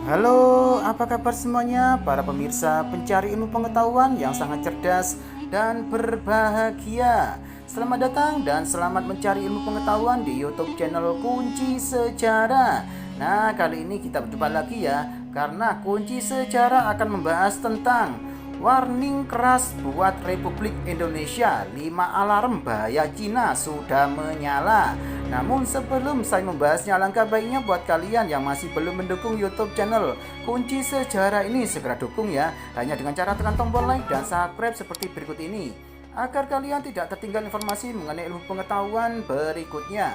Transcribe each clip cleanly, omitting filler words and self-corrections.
Halo, apa kabar semuanya para pemirsa pencari ilmu pengetahuan yang sangat cerdas dan berbahagia. Selamat datang dan selamat mencari ilmu pengetahuan di YouTube channel Kunci Sejarah. Nah, kali ini kita berjumpa lagi ya, karena Kunci Sejarah akan membahas tentang warning keras buat Republik Indonesia, 5 alarm bahaya Cina sudah menyala. Namun sebelum saya membahasnya, alangkah baiknya buat kalian yang masih belum mendukung YouTube channel Kunci Sejarah ini, segera dukung ya, hanya dengan cara tekan tombol like dan subscribe seperti berikut ini, agar kalian tidak tertinggal informasi mengenai ilmu pengetahuan berikutnya.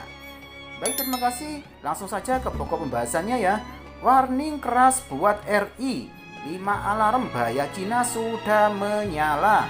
Baik, terima kasih. Langsung saja ke pokok pembahasannya ya. Warning keras buat RI, 5 alarm bahaya Cina sudah menyala.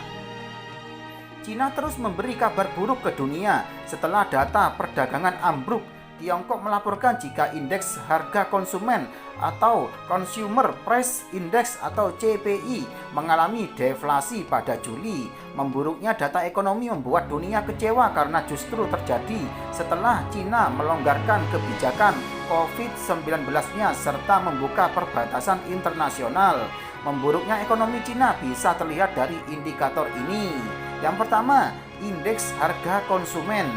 Cina terus memberi kabar buruk ke dunia setelah data perdagangan ambruk. Tiongkok melaporkan jika indeks harga konsumen atau Consumer Price Index atau CPI mengalami deflasi pada Juli. Memburuknya data ekonomi membuat dunia kecewa karena justru terjadi setelah Cina melonggarkan kebijakan COVID-19-nya serta membuka perbatasan internasional. Memburuknya ekonomi Cina bisa terlihat dari indikator ini. Yang pertama, indeks harga konsumen.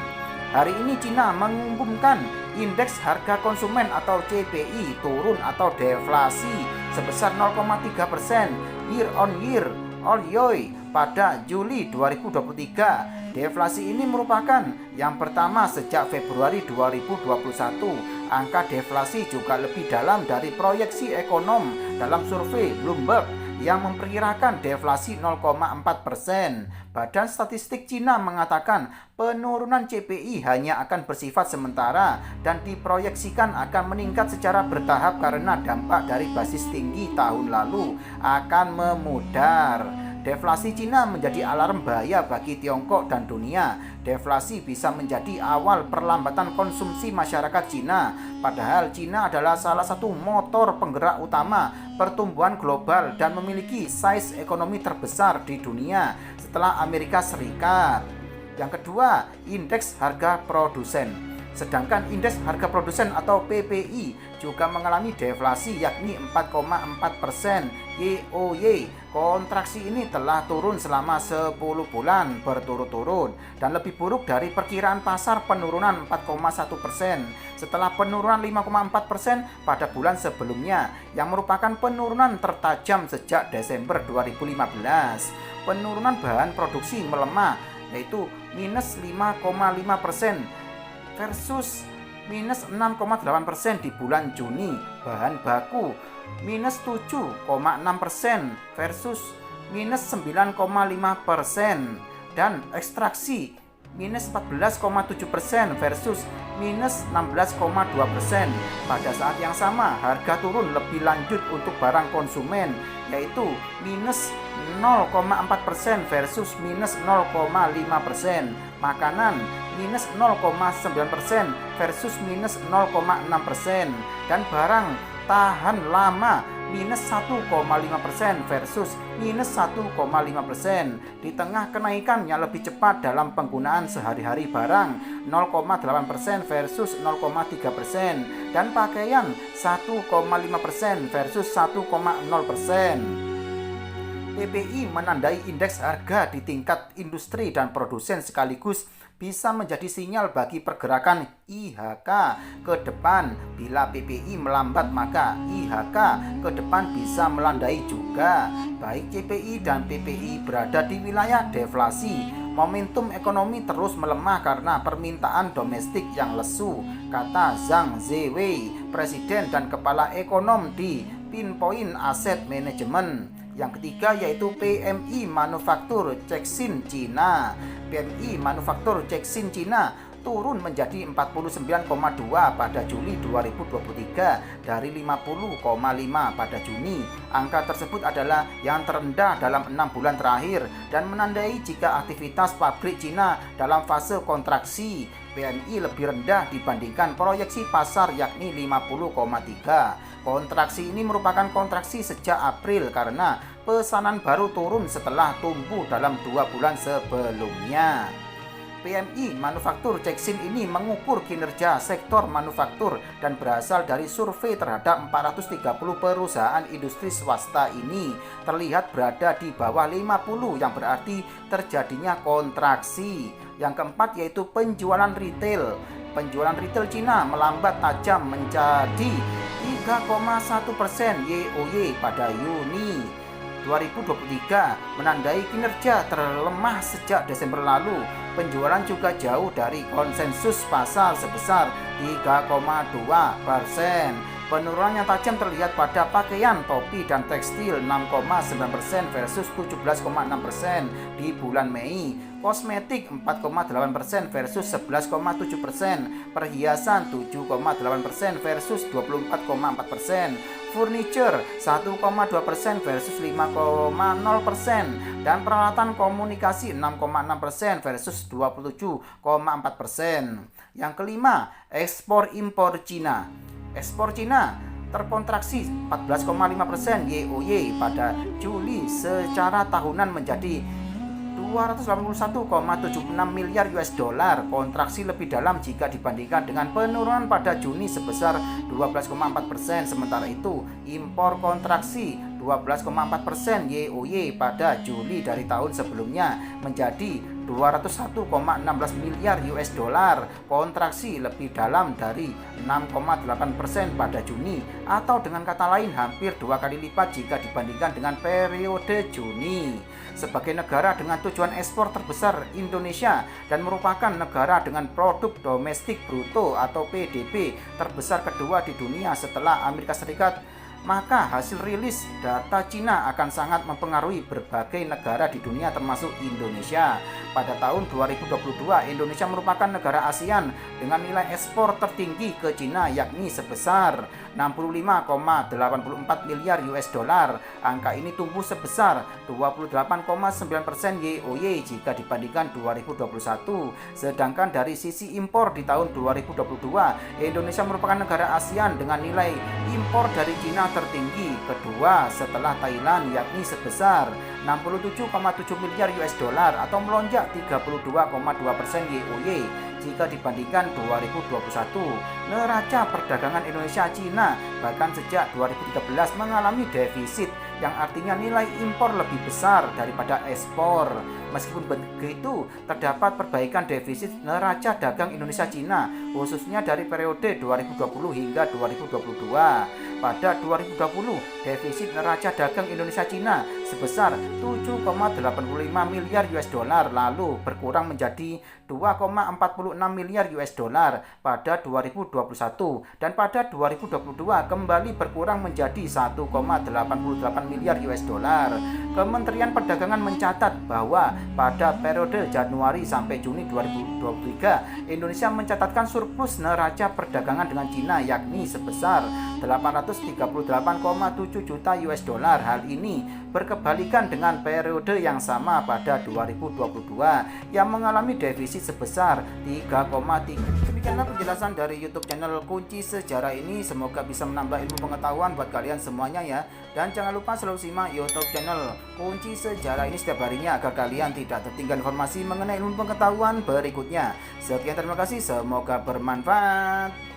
Hari ini Cina mengumumkan indeks harga konsumen atau CPI turun atau deflasi sebesar 0,3% year on year pada Juli 2023. Deflasi ini merupakan yang pertama sejak Februari 2021. Angka deflasi juga lebih dalam dari proyeksi ekonom dalam survei Bloomberg yang memperkirakan deflasi 0,4%. Badan Statistik Cina mengatakan penurunan CPI hanya akan bersifat sementara dan diproyeksikan akan meningkat secara bertahap karena dampak dari basis tinggi tahun lalu akan memudar. Deflasi Cina menjadi alarm bahaya bagi Tiongkok dan dunia. Deflasi bisa menjadi awal perlambatan konsumsi masyarakat Cina. Padahal Cina adalah salah satu motor penggerak utama pertumbuhan global dan memiliki size ekonomi terbesar di dunia setelah Amerika Serikat. Yang kedua, indeks harga produsen. Sedangkan indeks harga produsen atau PPI juga mengalami deflasi yakni 4,4% YoY. Kontraksi ini telah turun selama 10 bulan berturut-turut dan lebih buruk dari perkiraan pasar penurunan 4,1% setelah penurunan 5,4% pada bulan sebelumnya yang merupakan penurunan tertajam sejak Desember 2015. Penurunan bahan produksi melemah yaitu minus 5,5% versus minus 6,8% di bulan Juni. Bahan baku minus 7,6% versus minus 9,5%, dan ekstraksi minus 14,7% versus minus 16,2%. Pada saat yang sama, harga turun lebih lanjut untuk barang konsumen yaitu minus 0,4% versus minus 0,5%. Makanan minus 0,9% versus minus 0,6%, dan barang tahan lama minus 1,5% versus minus 1,5%. Di tengah kenaikan yang lebih cepat dalam penggunaan sehari-hari barang 0,8% versus 0,3%, dan pakaian 1,5% versus 1,0%. PPI menandai indeks harga di tingkat industri dan produsen sekaligus bisa menjadi sinyal bagi pergerakan IHK ke depan. Bila PPI melambat maka IHK ke depan bisa melandai juga. Baik CPI dan PPI berada di wilayah deflasi. Momentum ekonomi terus melemah karena permintaan domestik yang lesu, kata Zhang Zewei, Presiden dan Kepala Ekonom di Pinpoint Asset Management. Yang ketiga yaitu PMI Manufaktur Caixin Cina. PMI Manufaktur Caixin Cina turun menjadi 49,2 pada Juli 2023 dari 50,5 pada Juni. Angka tersebut adalah yang terendah dalam 6 bulan terakhir dan menandai jika aktivitas pabrik Cina dalam fase kontraksi. PMI lebih rendah dibandingkan proyeksi pasar yakni 50,3. Kontraksi ini merupakan kontraksi sejak April karena pesanan baru turun setelah tumbuh dalam 2 bulan sebelumnya. PMI Manufaktur Ceksin ini mengukur kinerja sektor manufaktur dan berasal dari survei terhadap 430 perusahaan industri swasta ini terlihat berada di bawah 50 yang berarti terjadinya kontraksi. Yang keempat yaitu penjualan retail. Penjualan retail Cina melambat tajam menjadi 3,1% YoY pada Juni 2023, menandai kinerja terlemah sejak Desember lalu. Penjualan juga jauh dari konsensus pasar sebesar 3,2%. Penurunan yang tajam terlihat pada pakaian, topi, dan tekstil 6,9% versus 17,6% di bulan Mei. Kosmetik 4,8% versus 11,7%. Perhiasan 7,8% versus 24,4%. Furniture 1,2% versus 5,0%, dan peralatan komunikasi 6,6% versus 27,4%. Yang kelima, ekspor impor Cina. Ekspor Cina terkontraksi 14,5% YoY pada Juli secara tahunan menjadi 281,76 miliar US dollar, kontraksi lebih dalam jika dibandingkan dengan penurunan pada Juni sebesar 12,4%. Sementara itu, impor kontraksi 12,4% YoY pada Juli dari tahun sebelumnya menjadi 201,16 miliar US dollar, kontraksi lebih dalam dari 6,8% pada Juni, atau dengan kata lain hampir 2 kali lipat jika dibandingkan dengan periode Juni. Sebagai negara dengan tujuan ekspor terbesar Indonesia dan merupakan negara dengan produk domestik bruto atau PDB terbesar kedua di dunia setelah Amerika Serikat, maka hasil rilis data Cina akan sangat mempengaruhi berbagai negara di dunia termasuk Indonesia. Pada tahun 2022, Indonesia merupakan negara ASEAN dengan nilai ekspor tertinggi ke Cina yakni sebesar 65,84 miliar US dollar. Angka ini tumbuh sebesar 28,9% YoY jika dibandingkan 2021. Sedangkan dari sisi impor di tahun 2022, Indonesia merupakan negara ASEAN dengan nilai impor dari Cina tertinggi kedua setelah Thailand yakni sebesar 67,7 miliar US dollar atau melonjak 32,2% YoY jika dibandingkan 2021. Neraca perdagangan Indonesia-Cina bahkan sejak 2013 mengalami defisit yang artinya nilai impor lebih besar daripada ekspor. Meskipun begitu, terdapat perbaikan defisit neraca dagang Indonesia-Cina khususnya dari periode 2020 hingga 2022. Pada 2020, defisit neraca dagang Indonesia-Cina sebesar 7,85 miliar US dollar lalu berkurang menjadi 2,46 miliar US dollar pada 2021 dan pada 2022 kembali berkurang menjadi 1,88 miliar US dollar. Kementerian Perdagangan mencatat bahwa pada periode Januari sampai Juni 2023, Indonesia mencatatkan surplus neraca perdagangan dengan Cina yakni sebesar 838,7 juta US dollar. Hal ini berkebalikan dengan periode yang sama pada 2022 yang mengalami defisit sebesar 3,3. Demikianlah penjelasan dari YouTube channel Kunci Sejarah ini. Semoga bisa menambah ilmu pengetahuan buat kalian semuanya ya. Dan jangan lupa selalu simak YouTube channel Kunci Sejarah ini setiap harinya agar kalian tidak tertinggal informasi mengenai ilmu pengetahuan berikutnya. Sekian, terima kasih, semoga bermanfaat.